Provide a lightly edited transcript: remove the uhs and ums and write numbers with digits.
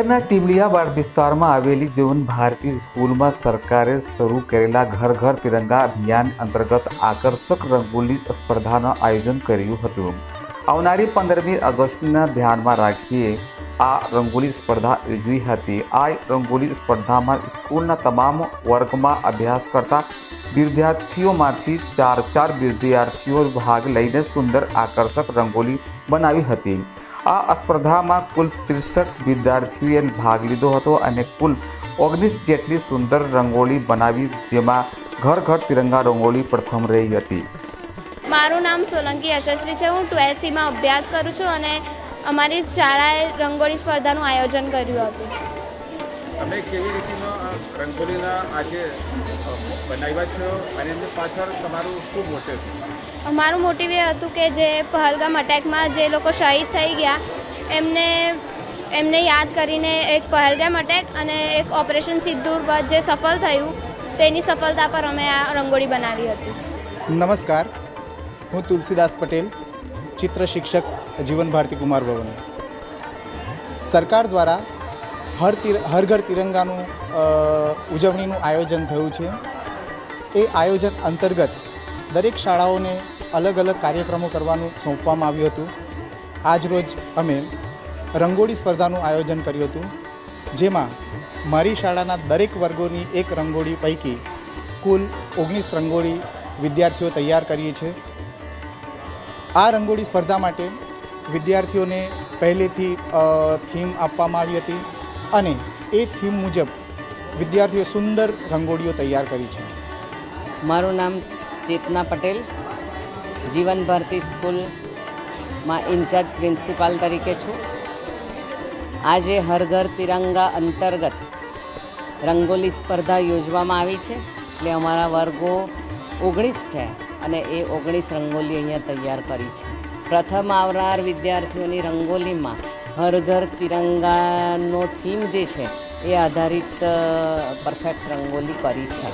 શહેરના ટીમડિયાવાડ વિસ્તારમાં આવેલી જીવન ભારતી સ્કૂલમાં સરકારે શરૂ કરેલા ઘર ઘર તિરંગા અભિયાન અંતર્ગત આકર્ષક રંગોલી સ્પર્ધાનું આયોજન કર્યું હતું। આવનારી 15મી ઓગસ્ટના ધ્યાનમાં રાખીને આ રંગોલી સ્પર્ધા યોજી હતી। આ રંગોલી સ્પર્ધામાં સ્કૂલના તમામ વર્ગમાં અભ્યાસ કરતા વિદ્યાર્થીઓમાંથી ચાર વિદ્યાર્થીઓ ભાગ લઈને સુંદર આકર્ષક રંગોલી બનાવી હતી। આ સ્પર્ધામાં કુલ 63 વિદ્યાર્થીઓએ ભાગ લીધો હતો અને કુલ 19 જેટલી સુંદર રંગોળી બનાવી, જેમાં ઘર ઘર તિરંગા રંગોળી પ્રથમ રહી હતી। મારું નામ સોલંકી યશસ્વી છે। હું 12th માં અભ્યાસ કરું છું અને અમારી શાળાએ રંગોળી સ્પર્ધાનું આયોજન કર્યું હતું। તમે કેવી રીતનો રંગોળીના આજે બનાવ્યા છો અને એની પાછળ તમારું શું મોટિવ છે? અમારું મોટિવ એ હતું કે જે પહલગામ અટેકમાં જે લોકો શહીદ થઈ ગયા એમને યાદ કરીને એક પહલગામ અટેક અને એક ઓપરેશન સિંદૂર પર જે સફળ થયું તેની સફળતા પર અમે આ રંગોળી બનાવી હતી। નમસ્કાર, હું તુલસીદાસ પટેલ, ચિત્ર શિક્ષક, જીવન ભારતી કુમાર ભવન। સરકાર દ્વારા હર ઘર તિરંગાનું ઉજવણીનું આયોજન થયું છે। એ આયોજન અંતર્ગત દરેક શાળાઓને અલગ અલગ કાર્યક્રમો કરવાનું સોંપવામાં આવ્યું હતું। આજરોજ અમે રંગોળી સ્પર્ધાનું આયોજન કર્યું હતું, જેમાં મારી શાળાના દરેક વર્ગોની એક રંગોળી પૈકી કુલ 19 રંગોળી વિદ્યાર્થીઓ તૈયાર કરીએ છીએ। આ રંગોળી સ્પર્ધા માટે વિદ્યાર્થીઓને પહેલેથી થીમ આપવામાં આવી હતી અને એ થીમ મુજબ વિદ્યાર્થીઓ સુંદર રંગોળીઓ તૈયાર કરી છે। મારું નામ ચેતના પટેલ, જીવન ભારતી સ્કૂલમાં ઇન્ચાર્જ પ્રિન્સિપાલ તરીકે છું। આજે હર ઘર તિરંગા અંતર્ગત રંગોલી સ્પર્ધા યોજવામાં આવી છે, એટલે અમારા વર્ગો 19 છે અને એ 19 રંગોલી અહીંયા તૈયાર કરી છે। પ્રથમ આવનાર વિદ્યાર્થીઓની રંગોલીમાં હર ઘર તિરંગાનો થીમ જે છે એ આધારિત પરફેક્ટ રંગોલી કરી છે।